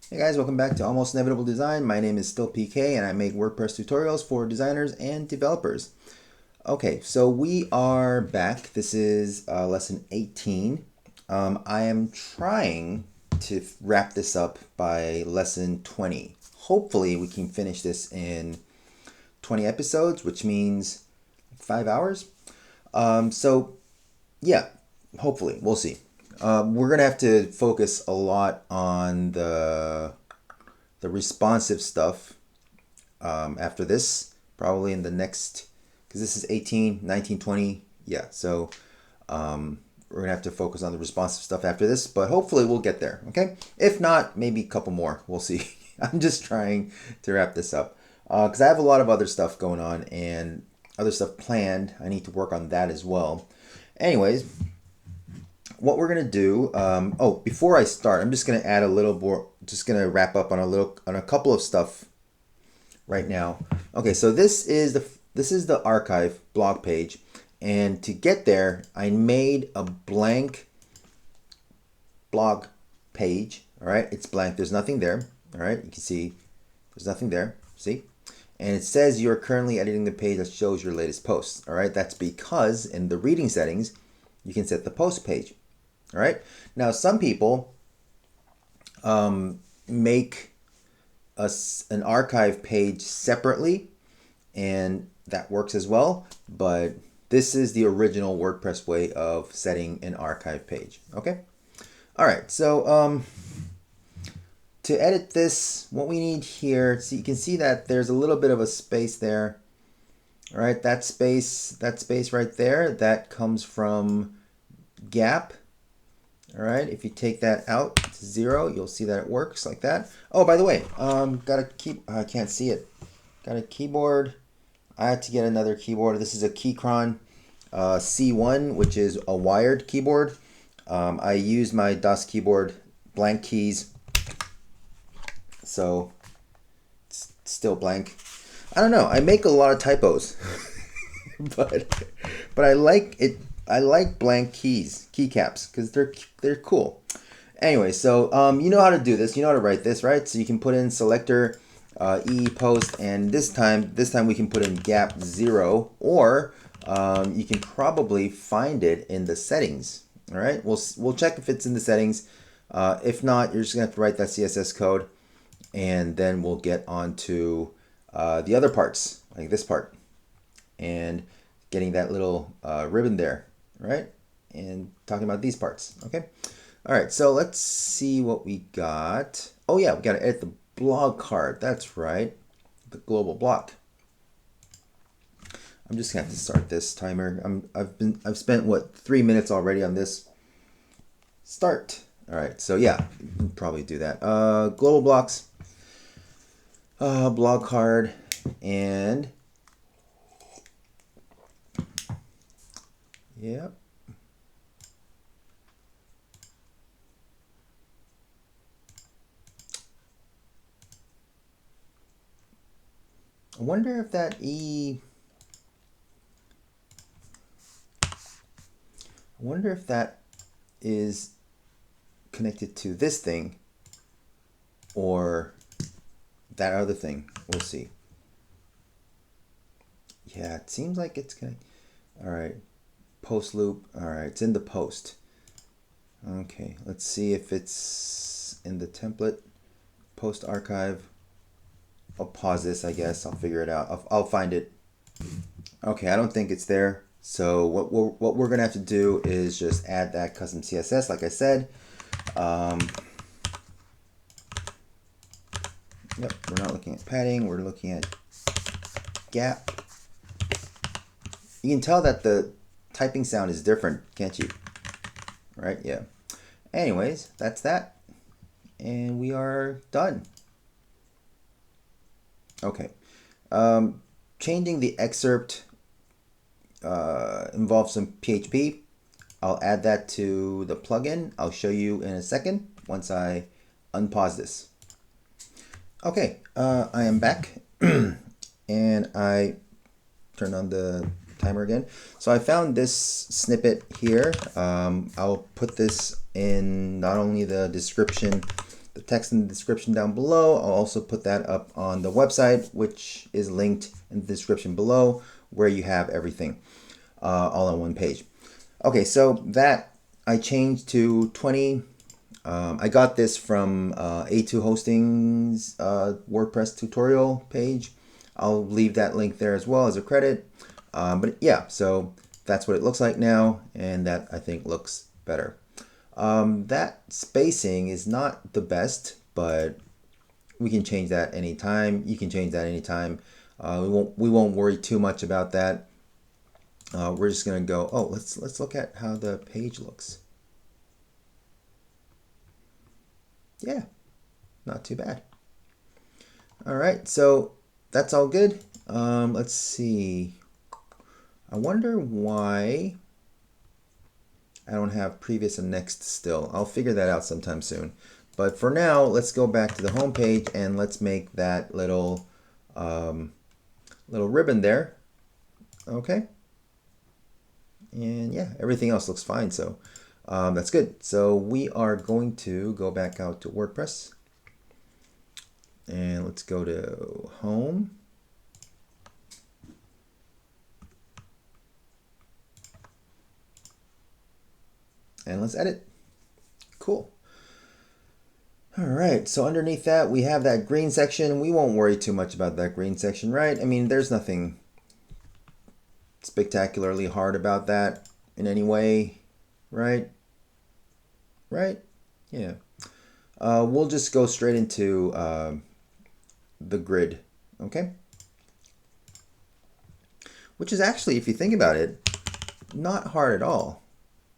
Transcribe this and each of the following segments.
Hey guys, welcome back to Almost Inevitable Design. My name is still PK and I make WordPress tutorials for designers and developers. Okay, so we are back. This is lesson 18. I am trying to wrap this up by lesson 20. Hopefully we can finish this in 20 episodes, which means 5 hours. So yeah, hopefully, we'll see. We're gonna have to focus a lot on the responsive stuff after this, probably in the next, because this is 18, 19, 20. Yeah, so we're gonna have to focus on the responsive stuff after this, but hopefully we'll get there. Okay, if not, maybe a couple more. We'll see. I'm just trying to wrap this up because I have a lot of other stuff going on and other stuff planned. I need to work on that as well. Anyways, what we're gonna do, before I start, I'm just gonna add a little more, just gonna wrap up on a couple of stuff right now. Okay, so this is the archive blog page, and to get there, I made a blank blog page. All right, it's blank. There's nothing there. All right, you can see there's nothing there. See, and it says you're currently editing the page that shows your latest posts. All right, that's because in the reading settings, you can set the post page. All right. Now, some people make an archive page separately, and that works as well. But this is the original WordPress way of setting an archive page. Okay. All right. So to edit this, what we need here, so you can see that there's a little bit of a space there. All right. That space right there, that comes from gap. All right, if you take that out to 0, you'll see that it works like that. Oh, by the way, I can't see it. Got a keyboard. I had to get another keyboard. This is a Keychron C1, which is a wired keyboard. I used my DOS keyboard, blank keys, so it's still blank. I don't know. I make a lot of typos, but I like it. I like blank keycaps, because they're cool. Anyway, so you know how to do this. You know how to write this, right? So you can put in selector e post, and this time we can put in gap 0, or you can probably find it in the settings. All right, we'll check if it's in the settings. If not, you're just gonna have to write that CSS code, and then we'll get on to the other parts, like this part, and getting that little ribbon there. Right, and talking about these parts. Okay, all right, so let's see what we got. Oh yeah, we got to edit the blog card. That's right, the global block. I'm just gonna have to start this timer. I've spent what, 3 minutes already on this. Start. All right, so yeah, you can probably do that. Global blocks, blog card, and yep. I wonder if that is connected to this thing or that other thing. We'll see. Yeah, it seems like it's connected. All right. Post loop. All right, it's in the post. Okay, let's see if it's in the template. Post archive. I'll pause this, I guess. I'll figure it out. I'll find it. Okay, I don't think it's there. So what we're gonna have to do is just add that custom CSS, like I said. Yep, we're not looking at padding. We're looking at gap. You can tell that the typing sound is different, can't you? Right? Yeah. Anyways, that's that. And we are done. Okay. Changing the excerpt involves some PHP. I'll add that to the plugin. I'll show you in a second once I unpause this. Okay, I am back and I turn on the timer again. So I found this snippet here. I'll put this in not only the description, the text in the description down below. I'll also put that up on the website, which is linked in the description below, where you have everything all on one page. Okay, so that I changed to 20. I got this from A2 Hosting's WordPress tutorial page. I'll leave that link there as well as a credit. But yeah, so that's what it looks like now, and that I think looks better. That spacing is not the best, but we can change that anytime. You can change that anytime. We won't worry too much about that. We're just gonna go. Oh, let's look at how the page looks. Yeah, not too bad. All right, so that's all good. Let's see. I wonder why I don't have previous and next still. I'll figure that out sometime soon. But for now, let's go back to the home page and let's make that little little ribbon there. Okay. And yeah, everything else looks fine. So that's good. So we are going to go back out to WordPress. And let's go to home. And let's edit. Cool. All right, so underneath that, we have that green section. We won't worry too much about that green section, right? I mean, there's nothing spectacularly hard about that in any way, right? Right? Yeah. We'll just go straight into the grid, okay? Which is actually, if you think about it, not hard at all,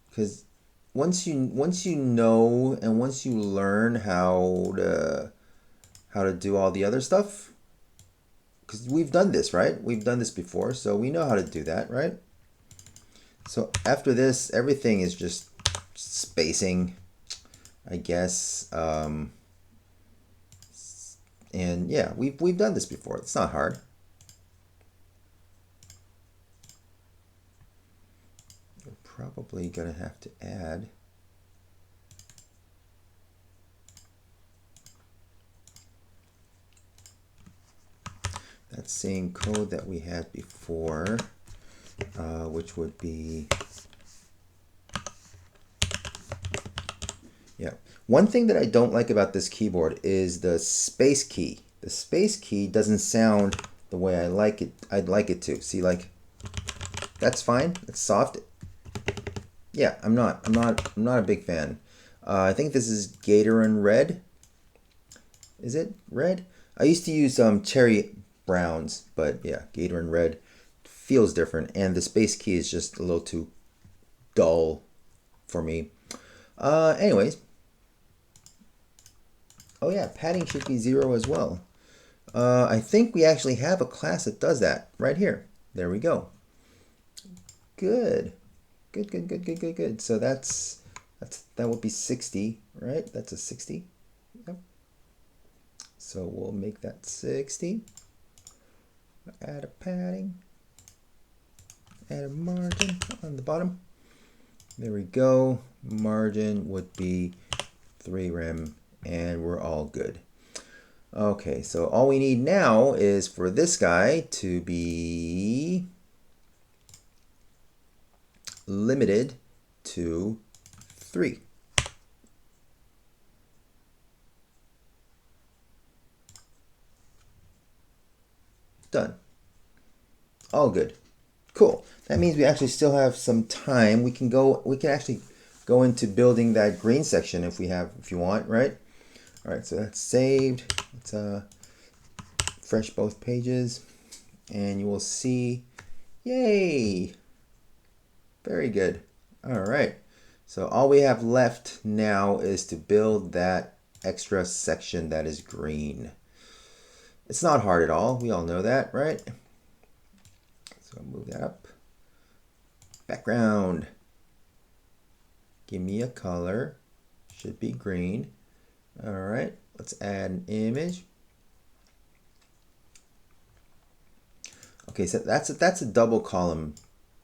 because once you know and once you learn how to do all the other stuff, because we've done this, right? We've done this before, so we know how to do that, right? So after this, everything is just spacing, I guess. And yeah, we've done this before. It's not hard. Probably gonna have to add that same code that we had before, which would be, yeah. One thing that I don't like about this keyboard is the space key. The space key doesn't sound the way I'd like it to. See, like, that's fine. It's soft. Yeah, I'm not a big fan. I think this is Gator and Red. Is it red? I used to use cherry browns, but yeah, Gator and Red feels different, and the space key is just a little too dull for me. Anyways. Oh yeah, padding should be 0 as well. I think we actually have a class that does that right here. There we go. Good. Good. So that would be 60, right? That's a 60. Yep. So we'll make that 60. Add a padding. Add a margin on the bottom. There we go. Margin would be 3 rem, and we're all good. Okay, so all we need now is for this guy to be limited to 3. Done. All good. Cool. That means we actually still have some time. We can actually go into building that green section if you want, right? All right, so that's saved. Let's refresh both pages, and you will see, yay! Very good. All right. So all we have left now is to build that extra section that is green. It's not hard at all. We all know that, right? So I'll move that up. Background. Give me a color. Should be green. All right. Let's add an image. Okay, so that's a double column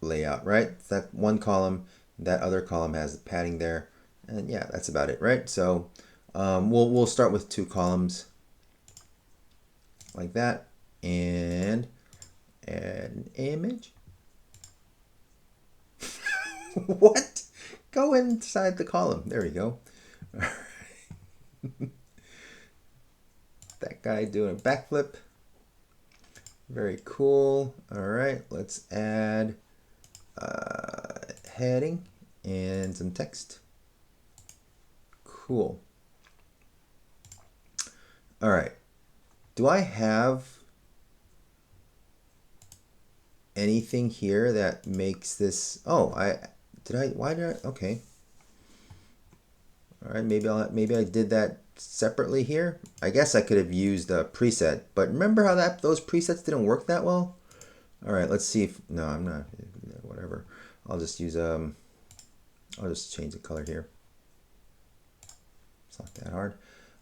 layout, right? That one column, that other column has the padding there, and yeah, that's about it, right? So We'll start with 2 columns like that, and add an image. What? Go inside the column. There we go. That guy doing a backflip. Very cool. All right, let's add heading and some text. Cool. All right. Do I have anything here that makes this? Oh, why did I? Okay. All right, maybe I did that separately here. I guess I could have used a preset, but remember how those presets didn't work that well? All right, let's see if, no, I'm not, whatever. I'll just use, I'll just change the color here. It's not that hard.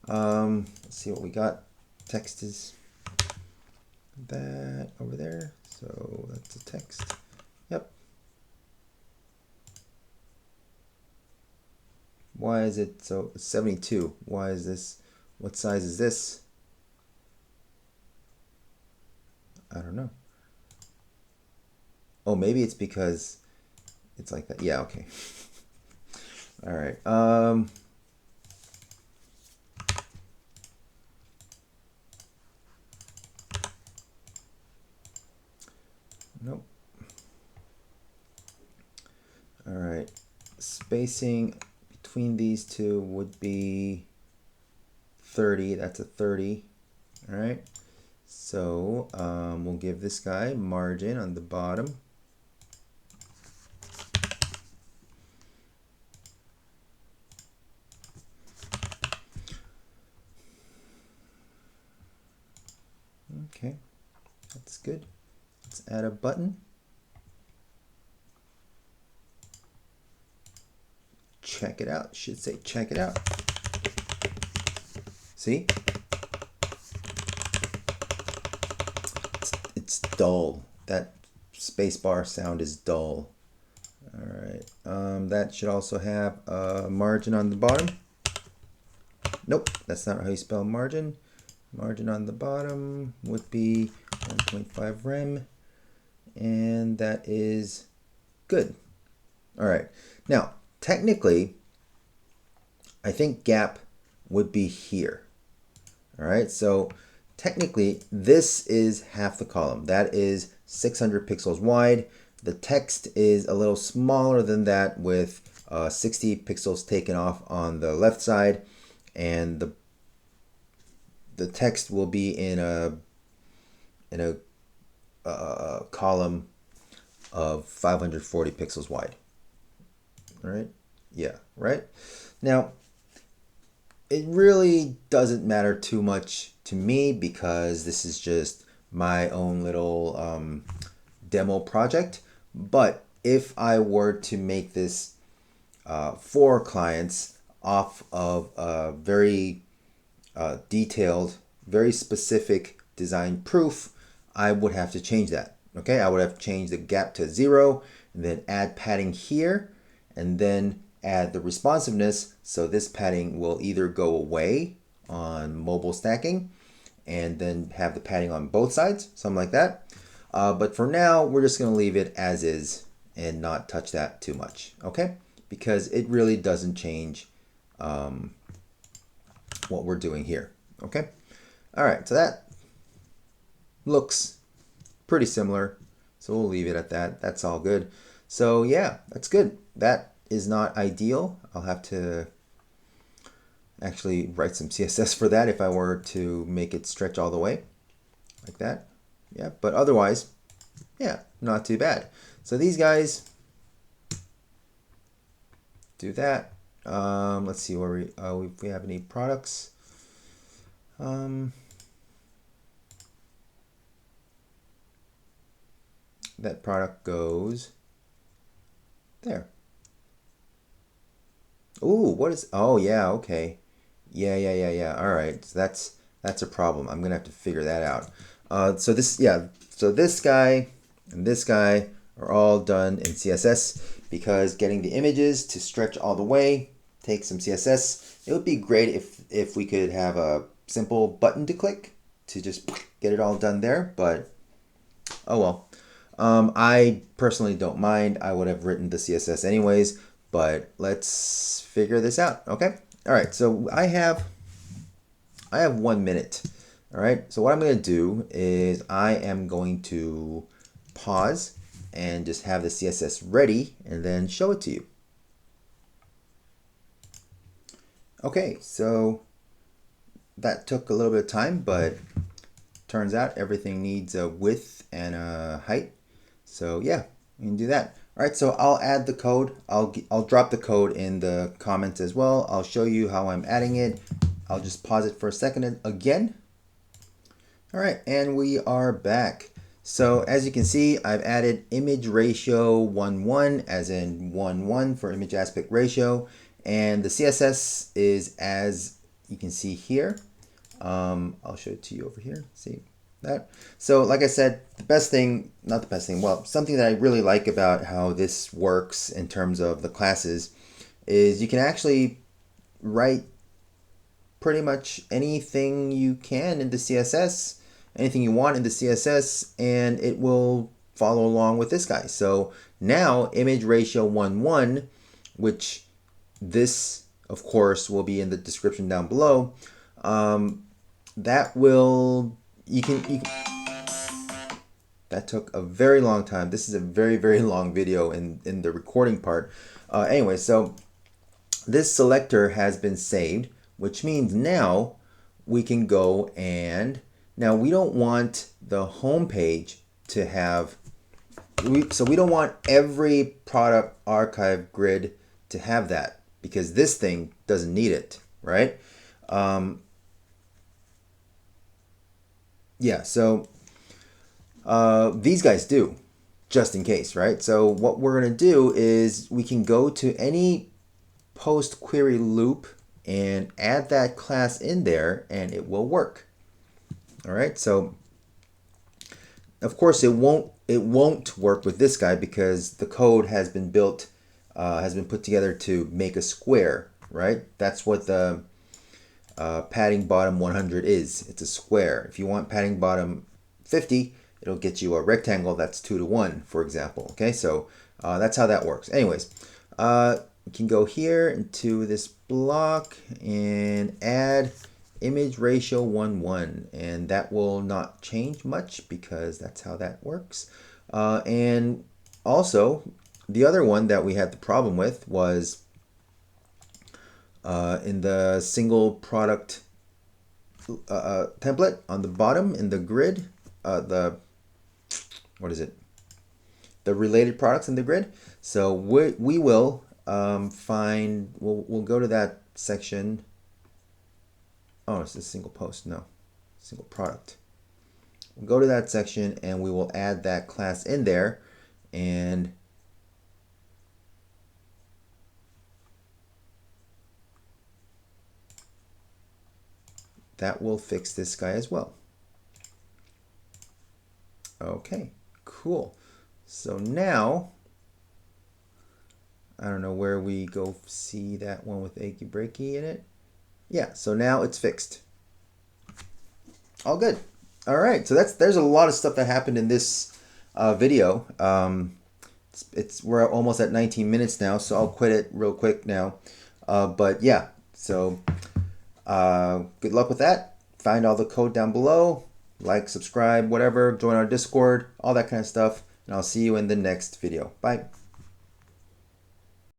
Let's see what we got. Text is that over there. So that's the text. Yep. Why is it so 72? Why is this? What size is this? I don't know. Oh, maybe it's because it's like that. Yeah, okay. All right. Nope. All right. Spacing between these two would be 30. That's a 30. All right. So we'll give this guy margin on the bottom. Okay, that's good. Let's add a button. Check it out. It should say check it out. See? It's dull. That spacebar sound is dull. All right. That should also have a margin on the bottom. Nope, that's not how you spell margin. Margin on the bottom would be 1.5 rem, and that is good. All right. Now, technically, I think gap would be here. All right. So technically, this is half the column. That is 600 pixels wide. The text is a little smaller than that, with 60 pixels taken off on the left side, and the text will be in a column of 540 pixels wide. All right. Yeah. Right. Now, it really doesn't matter too much to me because this is just my own little demo project. But if I were to make this for clients off of a very detailed, very specific design proof, I would have to change that. Okay, I would have to change the gap to 0, and then add padding here, and then add the responsiveness. So this padding will either go away on mobile stacking, and then have the padding on both sides, something like that. But for now, we're just going to leave it as is and not touch that too much. Okay, because it really doesn't change what we're doing here. Okay. All right. So that looks pretty similar. So we'll leave it at that. That's all good. So yeah, that's good. That is not ideal. I'll have to actually write some CSS for that if I were to make it stretch all the way like that. Yeah. But otherwise, yeah, not too bad. So these guys do that. Let's see where if we have any products. That product goes there. Ooh, what is? Oh yeah, okay. Yeah. All right, so that's a problem. I'm gonna have to figure that out. So this guy and this guy are all done in CSS because getting the images to stretch all the way takes some CSS. It would be great if we could have a simple button to click to just get it all done there, but oh well. I personally don't mind. I would have written the CSS anyways, but let's figure this out, okay? All right, so I have 1 minute. All right, so what I'm going to do is I am going to pause and just have the CSS ready and then show it to you. Okay, so that took a little bit of time, but turns out everything needs a width and a height. So yeah, we can do that. All right, so I'll add the code. I'll drop the code in the comments as well. I'll show you how I'm adding it. I'll just pause it for a second again. All right, and we are back. So as you can see, I've added image ratio 1:1, as in 1:1 for image aspect ratio. And the CSS is as you can see here. I'll show it to you over here. See that? So like I said, something that I really like about how this works in terms of the classes is you can actually write pretty much anything you can in the CSS, anything you want in the CSS, and it will follow along with this guy. So now image ratio 1:1, which this of course will be in the description down below. That took a very long time. This is a very, very long video in the recording part. Anyway, so this selector has been saved, which means now we can go and now we don't want the home page to have, so we don't want every product archive grid to have that because this thing doesn't need it, right? Yeah, so these guys do, just in case, right? So what we're going to do is we can go to any post query loop and add that class in there and it will work. All right, so of course it won't work with this guy because the code has been built, has been put together to make a square, right? That's what the padding bottom 100 is. It's a square. If you want padding bottom 50, it'll get you a rectangle that's 2:1, for example. Okay, so that's how that works. Anyways, we can go here into this block and add image ratio 1:1, and that will not change much because that's how that works. And also, the other one that we had the problem with was in the single product template on the bottom in the grid, the related products in the grid. So we will we'll go to that section. Oh, it's a single post, no, single product. We'll go to that section and we will add that class in there, and that will fix this guy as well. Okay, cool. So now, I don't know where we go see that one with achy breaky in it. Yeah, so now it's fixed. All good. All right, so there's a lot of stuff that happened in this video. We're almost at 19 minutes now, so I'll quit it real quick now. But yeah, so good luck with that. Find all the code down below. Like, subscribe, whatever. Join our Discord, all that kind of stuff. And I'll see you in the next video. Bye.